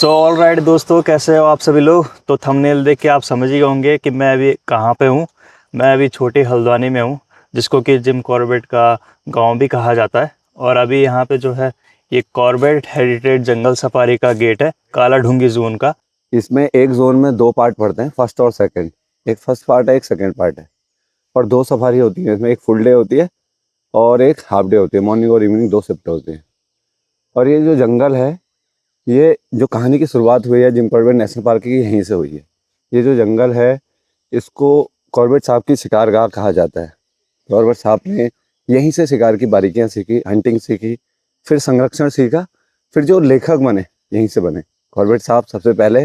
So all right दोस्तों, कैसे हो आप सभी लोग। तो थंबनेल देख के आप समझ ही होंगे कि मैं अभी कहाँ पे हूँ। मैं अभी छोटी हल्द्वानी में हूँ, जिसको कि जिम कॉर्बेट का गांव भी कहा जाता है। और अभी यहाँ पे जो है ये कॉर्बेट हेरिटेज जंगल सफारी का गेट है, काला ढूंगी जोन का। इसमें एक जोन में दो पार्ट पड़ते हैं, फर्स्ट और सेकंड। एक फर्स्ट पार्ट है, एक सेकंड पार्ट है। और दो सफारी होती है इसमें, एक फुल डे होती है और एक हाफ डे होती है। मॉर्निंग और इवनिंग दो शिफ्ट होती है। और ये जो जंगल है, ये जो कहानी की शुरुआत हुई है जिम कॉर्बेट नेशनल पार्क की, यहीं से हुई है। ये जो जंगल है, इसको कॉर्बेट साहब की शिकारगाह कहा जाता है। कॉर्बेट साहब ने यहीं से शिकार की बारीकियां सीखी, हंटिंग सीखी, फिर संरक्षण सीखा, फिर जो लेखक बने यहीं से बने। कॉर्बेट साहब सबसे पहले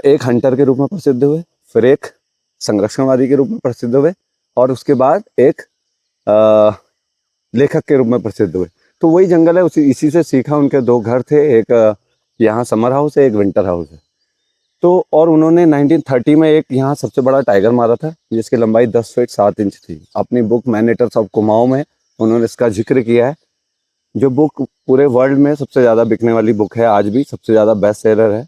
एक हंटर के रूप में प्रसिद्ध हुए, फिर एक संरक्षणवादी के रूप में प्रसिद्ध हुए, और उसके बाद एक अ, लेखक के रूप में प्रसिद्ध हुए। तो वही जंगल है, उसी इसी से सीखा। उनके दो घर थे, एक यहाँ समर हाउस है, एक विंटर हाउस है। तो और उन्होंने 1930 में एक यहाँ सबसे बड़ा टाइगर मारा था, जिसकी लंबाई 10 फीट 7 इंच थी। अपनी book man eaters of Kumaon में उन्होंने इसका जिक्र किया है। जो बुक पूरे वर्ल्ड में सबसे ज़्यादा बिकने वाली बुक है, आज भी सबसे ज़्यादा बेस्ट सेलर है।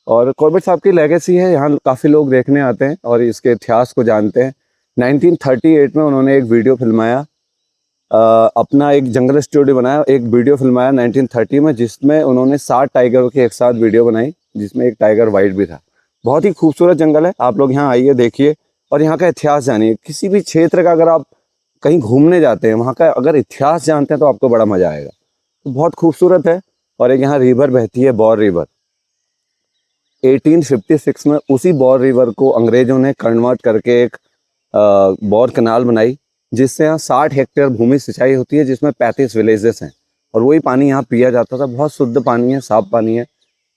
और कॉर्बेट साहब की लेगेसी है, यहाँ काफ़ी लोग देखने आते हैं और इसके इतिहास को जानते हैं। 1938 में उन्होंने एक वीडियो फिल्माया, अपना एक जंगल स्टूडियो बनाया, एक वीडियो फिल्माया 1930 में, जिसमें उन्होंने 60 टाइगरों की एक साथ वीडियो बनाई, जिसमें एक टाइगर वाइट भी था। बहुत ही खूबसूरत जंगल है, आप लोग यहाँ आइए, देखिए और यहाँ का इतिहास जानिए। किसी भी क्षेत्र का अगर आप कहीं घूमने जाते हैं, वहाँ का अगर इतिहास जानते हैं तो आपको बड़ा मजा आएगा। तो बहुत खूबसूरत है। और एक यहाँ रिवर बहती है, बौर रिवर। 1856 में उसी बौर रिवर को अंग्रेजों ने कन्वर्ट करके एक बौर कनाल बनाई, जिससे यहाँ 60 हेक्टेयर भूमि सिंचाई होती है, जिसमें 35 विलेजेस हैं। और वही पानी यहाँ पिया जाता था। बहुत शुद्ध पानी है, साफ पानी है,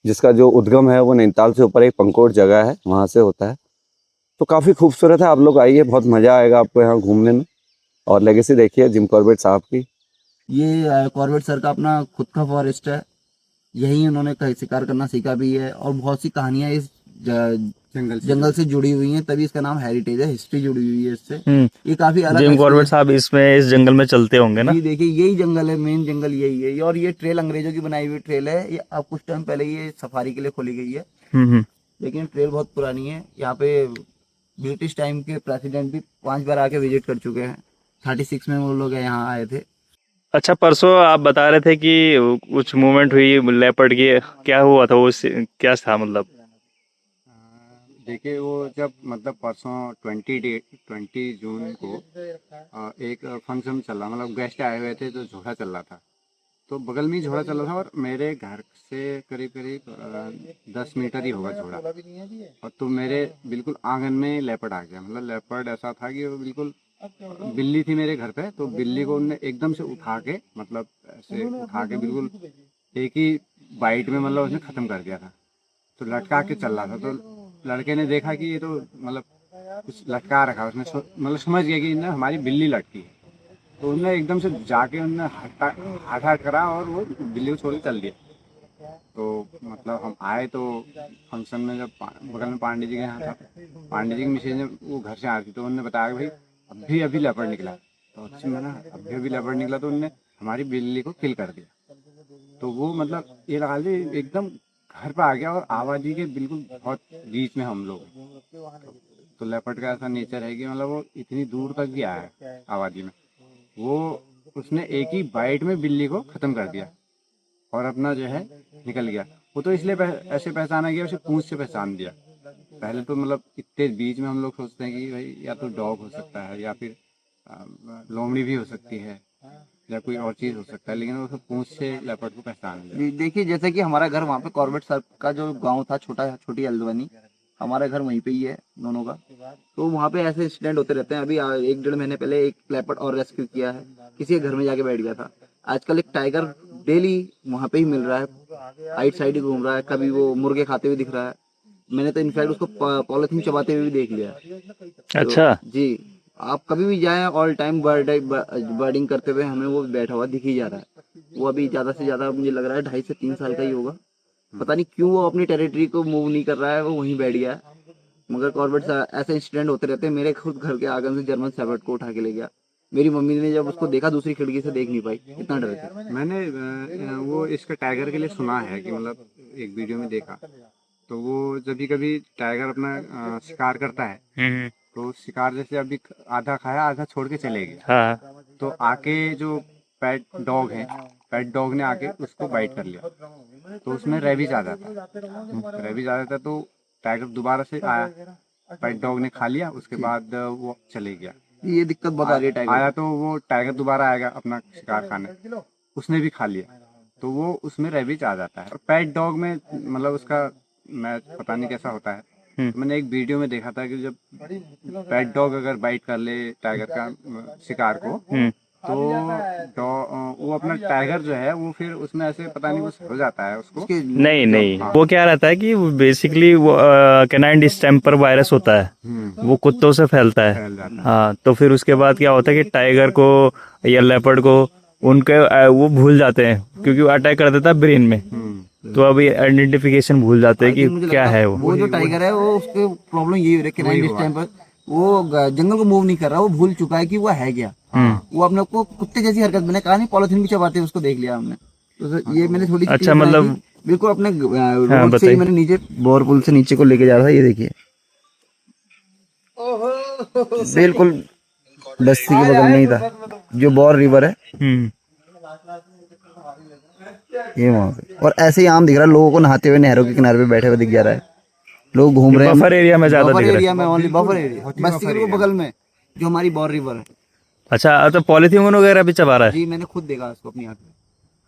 जिसका जो उद्गम है वो नैनीताल से ऊपर एक पंकोट जगह है, वहाँ से होता है। तो काफ़ी खूबसूरत है, आप लोग आइए, बहुत मज़ा आएगा आपको यहाँ घूमने में। और लेगेसी देखिए जिम कॉर्बेट साहब की। ये कॉर्बेट सर का अपना खुद का फॉरेस्ट है। यही उन्होंने शिकार करना सीखा भी है और बहुत सी कहानियां इस जंगल से जुड़ी हुई हैं, तभी इसका नाम हेरिटेज है। हिस्ट्री जुड़ी हुई है इससे। ये काफी अलग जिम हिस्ट्री कॉर्बेट है। साहब इसमें इस जंगल में चलते होंगे ना। जी देखिए, यही जंगल है, मेन जंगल यही है। और ये ट्रेल अंग्रेजों की बनाई हुई ट्रेल है। ये अब कुछ टाइम पहले ये सफारी के लिए खोली गई है, हम्म। लेकिन ट्रेल बहुत पुरानी है। यहाँ पे ब्रिटिश टाइम के प्रेसिडेंट भी 5 बार आके विजिट कर चुके हैं। 36 में वो लोग यहाँ आए थे। अच्छा, परसों आप बता रहे थे कि कुछ मूवमेंट हुई लेपर्ड की, क्या हुआ था वो, क्या था मतलब। देखिए, वो जब मतलब परसों 20 जून को एक फंक्शन चल रहा, मतलब गेस्ट आए हुए थे तो झोड़ा चल रहा था। तो बगल में ही झोड़ा चल रहा था और मेरे घर से करीब करीब 10 मीटर ही होगा झोड़ा। और तो मेरे बिल्कुल आंगन में लेपर्ड आ गया। मतलब लेपर्ड ऐसा था कि वो बिल्कुल, बिल्ली थी मेरे घर पे, तो बिल्ली को उनने एकदम से उठा के, मतलब ऐसे उठा के बिल्कुल एक ही बाइट में मतलब उसने ख़त्म कर दिया था। तो लटका के चल रहा था। तो लड़के ने देखा कि ये तो मतलब कुछ लटका रखा, उसने मतलब समझ गया कि ना हमारी बिल्ली लटकी है। तो उनने एकदम से जाके उनने हाथ हाथ करा और वो बिल्ली को छोड़ के चल दिया। तो मतलब हम आए तो फंक्शन में, जब बगल में पांडे जी के यहाँ था, पांडे जी की मिसेज ने वो घर से आ रही, तो उन्होंने बताया कि भाई अभी अभी लेपर्ड निकला। तो अच्छी में ना, अभी अभी लेपर्ड निकला, तो उनने हमारी बिल्ली को किल कर दिया। तो वो मतलब ये लगा लीजिए एकदम घर पे आ गया और आबादी के बिल्कुल बहुत बीच में हम लोग हैं। तो लेपर्ड का ऐसा नेचर है कि मतलब वो इतनी दूर तक भी आया है आबादी में। वो उसने एक ही बाइट में बिल्ली को ख़त्म कर दिया और अपना जो है निकल गया। वो तो इसलिए ऐसे पहचाना गया, उसे पूंछ से पहचान दिया। पहले तो मतलब इतने बीच में हम लोग सोचते हैं कि भाई या तो डॉग हो सकता है या फिर लोमड़ी भी हो सकती है या कोई और चीज़ हो सकता है, लेकिन वो सब पूंछ से लेपर्ड को पहचान लिया। देखिए, जैसे कि हमारा घर वहाँ पे कॉर्बेट सर का जो गांव था, छोटी हल्द्वानी, हमारा घर वहीं पे ही है दोनों का। तो वहाँ पे ऐसे इंसिडेंट होते रहते हैं। अभी 1 डेढ़ महीने पहले एक लेपर्ड और रेस्क्यू किया है, किसी के घर में जाके बैठ गया था। आजकल एक टाइगर डेली वहाँ पे ही मिल रहा है, आइट साइड ही घूम रहा है। कभी वो मुर्गे खाते हुए दिख रहा है। मैंने तो इनफैक्ट उसको पॉलिथीन चबाते हुए भी देख लिया। तो अच्छा। जी, आप कभी भी जाएं, ऑल टाइम बर्डिंग करते हुए हमें वो बैठा हुआ दिख ही जा रहा है। वो अभी ज्यादा से ज्यादा मुझे लग रहा है 2.5 से 3 साल का ही होगा। पता नहीं क्यों वो अपनी टेरिटरी को मूव नहीं कर रहा है, वो वहीं बैठ गया है। मगर कॉर्बेट ऐसे इंसिडेंट होते रहते हैं। मेरे खुद घर के आंगन से जर्मन शेफर्ड को उठा के ले गया। मेरी मम्मी ने जब उसको देखा दूसरी खिड़की से देख नहीं पाई, इतना डर गया। मैंने वो इसका टाइगर के लिए सुना है कि मतलब एक वीडियो में देखा, तो वो जब भी कभी टाइगर अपना शिकार करता है, तो शिकार जैसे अभी आधा खाया आधा छोड़ के चले गए, हाँ तो आके जो पेट डॉग है, पेट डॉग ने आके उसको बाइट कर लिया, तो उसमें रेबीज आ जाता है। रेबीज आ जाता है तो टाइगर दोबारा से आया, पेट डॉग ने खा लिया, उसके बाद वो चले गया। ये दिक्कत बहुत आ रही है टाइगर आया तो वो टाइगर दोबारा आएगा अपना शिकार खाने, उसने भी खा लिया, तो वो उसमें रेबीज आ जाता है। और पेट डॉग में मतलब उसका मैं पता नहीं कैसा होता है, तो मैंने एक वीडियो में देखा था कि जब पेट डॉग अगर बाइट कर ले टाइगर का शिकार को, तो वो अपना टाइगर जो है वो फिर उसमें ऐसे पता नहीं कुछ हो जाता है उसको। नहीं नहीं, वो क्या रहता है कि बेसिकली वो कैनाइन डिस्टेम्पर वायरस होता है, वो कुत्तों से फैलता है। फैल जाता है। हाँ, तो फिर उसके बाद क्या होता है कि टाइगर को या लेपर्ड को उनके वो भूल जाते हैं, क्योंकि वो अटैक कर देता है ब्रेन में, तो अभी आइडेंटिफिकेशन भूल जाते हैं मुझे कि क्या लगता है वो। वो जो टाइगर है वो उसके प्रॉब्लम यही हो रही है कि नाइन टाइम पर वो जंगल को मूव नहीं कर रहा, वो भूल चुका है कि वो है क्या। वो अपने को कुत्ते जैसी हरकत, मैंने कहा नहीं पॉलिथीन भी चबाते हुए उसको देख लिया हमने, तो ये मैंने थोड़ी सी अच्छा, clip बनाई मतलब थी। बिल्कुल अपने हाँ, रोड से ही बताइए। मैंने नीचे बोरपुल से नीचे को लेके जा रहा था, ये देखिए बिल्कुल बस्ती के बगल में ही था जो बौर रिवर है, ये वहाँ पे। और ऐसे ही आम दिख रहा है, लोगों को नहाते हुए नहरों के किनारे पे बैठे हुए दिख जा रहा है, लोग घूम रहे हैं बफर एरिया में ज्यादा बफर दिख रहा एरिया में, ओनली बफर एरिया, बस्ती के बिल्कुल बगल में जो हमारी बौर रिवर है। है। अच्छा, तो पॉलीथीन वगैरह भी चबा रहा है। जी मैंने खुद देखा उसको अपनी आंख में,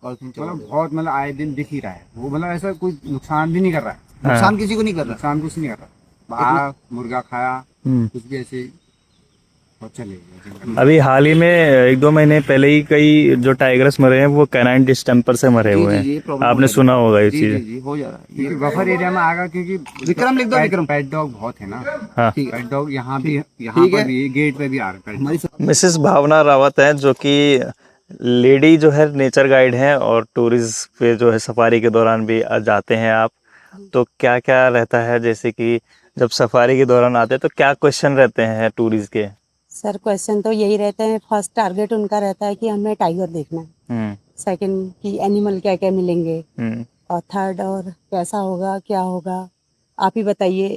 पॉलिथीन चबा मतलब बहुत मतलब आए दिन दिख ही रहा है वो, मतलब ऐसा कोई नुकसान भी नहीं कर रहा है, नुकसान किसी को नहीं कर रहा। नुकसान कुछ नहीं कर रहा, बाहर मुर्गा खाया कुछ भी ऐसे ही और चले गए जंगल। अभी हाल ही में 1-2 महीने पहले ही कई जो टाइगर्स मरे हैं वो कैनाइन डिस्टेम्पर से मरे हुए जी, ये हैं, प्रॉब्लम आपने सुना होगा ये जी चीज। जी जी हो जा रहा है क्योंकि बफर एरिया में आएगा, क्योंकि विक्रम लिख दो, विक्रम। पेट डॉग बहुत है ना, हाँ, पेट डॉग यहाँ भी, यहाँ ठीक पर है। भी गेट पे भी आ रहा है हमारी मिसेस भावना रावत हैं, जो कि लेडी जो है नेचर गाइड हैं, और टूरिस्ट पे जो है सफारी के दौरान भी जाते हैं आप, तो क्या क्या रहता है, जैसे कि जब सफारी के दौरान आते हैं तो क्या क्वेश्चन रहते हैं टूरिस्ट के? सर क्वेश्चन तो यही रहते हैं, फर्स्ट टारगेट उनका रहता है कि हमें टाइगर देखना है, हम्म सेकंड कि एनिमल क्या क्या मिलेंगे, हम्म और थर्ड और कैसा होगा क्या होगा आप ही बताइए।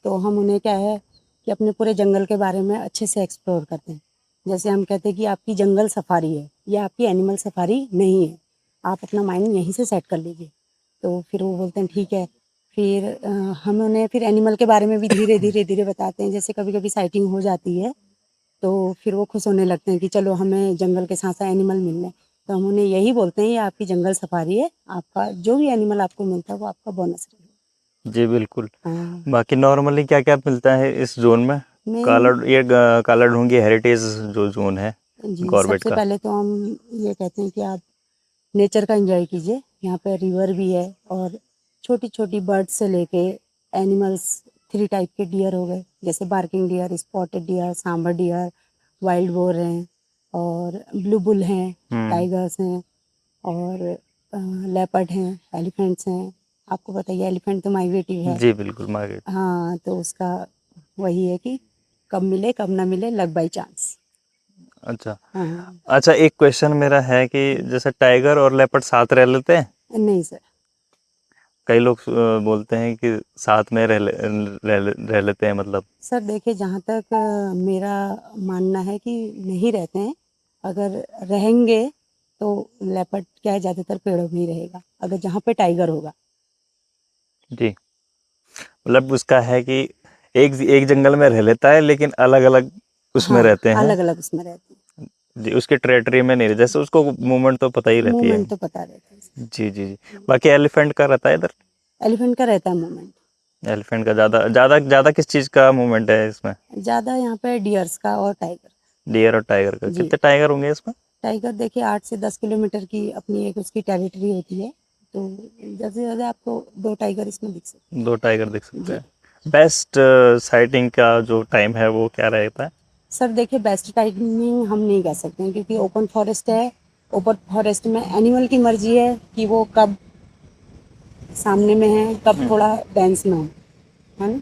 तो हम उन्हें क्या है कि अपने पूरे जंगल के बारे में अच्छे से एक्सप्लोर करते हैं। जैसे हम कहते हैं कि आपकी जंगल सफारी है या आपकी एनिमल सफारी नहीं है, आप अपना माइंड यहीं से सेट कर लीजिए। तो फिर वो बोलते हैं ठीक है। फिर हम उन्हें फिर एनिमल के बारे में भी धीरे धीरे धीरे बताते हैं। जैसे कभी कभी साइटिंग हो जाती है तो फिर वो खुश होने लगते हैं कि चलो हमें जंगल के साथ साथ एनिमल मिल रहे हैं। तो हम उन्हें यही बोलते हैं ये आपकी जंगल सफारी है, आपका जो भी एनिमल आपको मिलता है वो आपका बोनस रहेगा। जी बिल्कुल। हाँ, बाकी नॉर्मली क्या क्या मिलता है इस जोन में? काला ढूंगी हेरिटेज जो जोन है जी गवर्नमेंट सबसे का। पहले तो हम ये कहते हैं कि आप नेचर का एंजॉय कीजिए। यहाँ पे रिवर भी है और छोटी छोटी बर्ड से लेके एनिमल्स 3 टाइप के डियर हो गए, जैसे barking deer, spotted deer, sambar deer, wild boar हैं और ब्लू बुल हैं, टाइगर्स हैं और लेपर्ड हैं, एलिफेंट्स हैं। आपको बताइए एलिफेंट तो माइग्रेटिव है। जी बिल्कुल, मार्केट। हाँ, तो उसका वही है कि कब मिले कब ना मिले, लक बाई चांस। अच्छा हाँ, अच्छा, एक क्वेश्चन मेरा है कि जैसे टाइगर और लेपर्ड साथ रह लेते हैं? नहीं सर। कई लोग बोलते हैं कि साथ में रह लेते हैं, मतलब। सर देखिए जहाँ तक मेरा मानना है कि नहीं रहते हैं। अगर रहेंगे तो लेपर्ड क्या है ज़्यादातर पेड़ों में ही रहेगा, अगर जहाँ पे टाइगर होगा। जी, मतलब उसका है कि एक एक जंगल में रह लेता है लेकिन अलग अलग उसमें हाँ, रहते हैं। अलग अलग उसमें रहते हैं। जी, उसके टेरिटरी में नहीं रहते, जैसे उसको मूवमेंट तो पता ही रहती है। मूवमेंट तो पता रहता है। जी जी जी। बाकी एलिफेंट का रहता है इधर? एलिफेंट का रहता है मूवमेंट। एलिफेंट का ज़्यादा ज़्यादा ज़्यादा किस चीज़ का मूवमेंट है इसमें? ज़्यादा यहाँ पे डियर्स का और टाइगर। डियर और टाइगर का। जी। कितने टाइगर होंगे इसमें? टाइगर देखिए 8 से 10 किलोमीटर की अपनी एक उसकी टेरिटरी होती है, तो ज़्यादा से ज़्यादा आपको 2 टाइगर इसमें दिख सकते हैं। 2 टाइगर दिख सकते हैं। बेस्ट साइटिंग का जो टाइम है वो क्या रहता है? सर देखिए बेस्ट टाइमिंग हम नहीं कह सकते हैं क्योंकि ओपन फॉरेस्ट है। ओपन फॉरेस्ट में एनिमल की मर्जी है कि वो कब सामने में है, कब थोड़ा डेंस में है ना।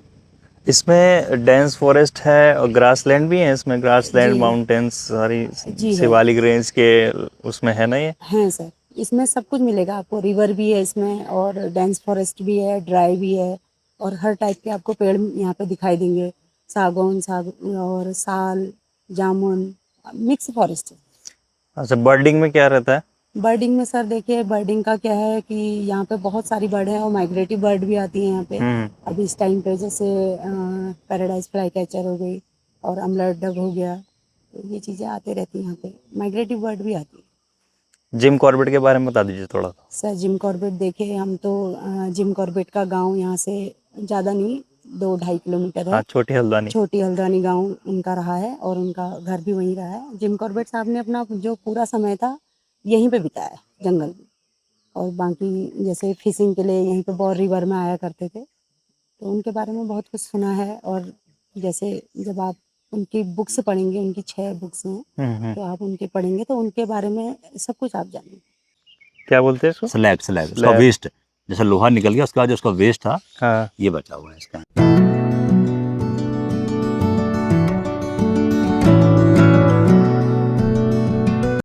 इसमें डेंस फॉरेस्ट है और ग्रास लैंड भी है इसमें, ग्रास लैंड जी। माउंटेन्स सारी जी है। शिवालिक रेंज के उसमें है ना ये? हैं सर, इसमें सब कुछ मिलेगा आपको, रिवर भी है इसमें और डेंस फॉरेस्ट भी है, ड्राई भी है, और हर टाइप के आपको पेड़ यहाँ पे दिखाई देंगे। सागौन, और साल, जामुन, मिक्स फॉरेस्ट है। अच्छा, बर्डिंग में क्या रहता है? बर्डिंग में सर देखिए, बर्डिंग का क्या है कि यहाँ पे बहुत सारी बर्ड हैं और माइग्रेटिव बर्ड भी आती हैं यहाँ पे। अभी इस टाइम पे जैसे पैराडाइज फ्लाई कैचर हो गई और अमलट डब हो गया, तो ये चीज़ें आते रहती हैं यहाँ पे, माइग्रेटिव बर्ड भी आती है। जिम कॉर्बेट के बारे में बता दीजिए थोड़ा सा। सर जिम कॉर्बेट देखिए, हम तो जिम कॉर्बेट का गांव यहाँ से ज़्यादा नहीं, 2-2.5 किलोमीटर है। हाँ, छोटी हल्द्वानी। छोटी हल्द्वानी गांव उनका रहा है और उनका घर भी वहीं रहा है। जिम कॉर्बेट साहब ने अपना जो पूरा समय था यहीं पे बिताया, जंगल में। और बाकी जैसे फिशिंग के लिए यहीं पे बौर रिवर में आया करते थे, तो उनके बारे में बहुत कुछ सुना है। और जैसे जब आप उनकी बुक्स पढ़ेंगे, उनकी 6 बुक्स हैं, तो आप उनके पढ़ेंगे तो उनके बारे में सब कुछ आप जानेंगे। क्या बोलते हैं इसको? स्लैब, उसका स्लैब। वेस्ट, जैसे लोहा निकल गया उसके बाद जो उसका वेस्ट था, हाँ। ये बचा हुआ है इसका।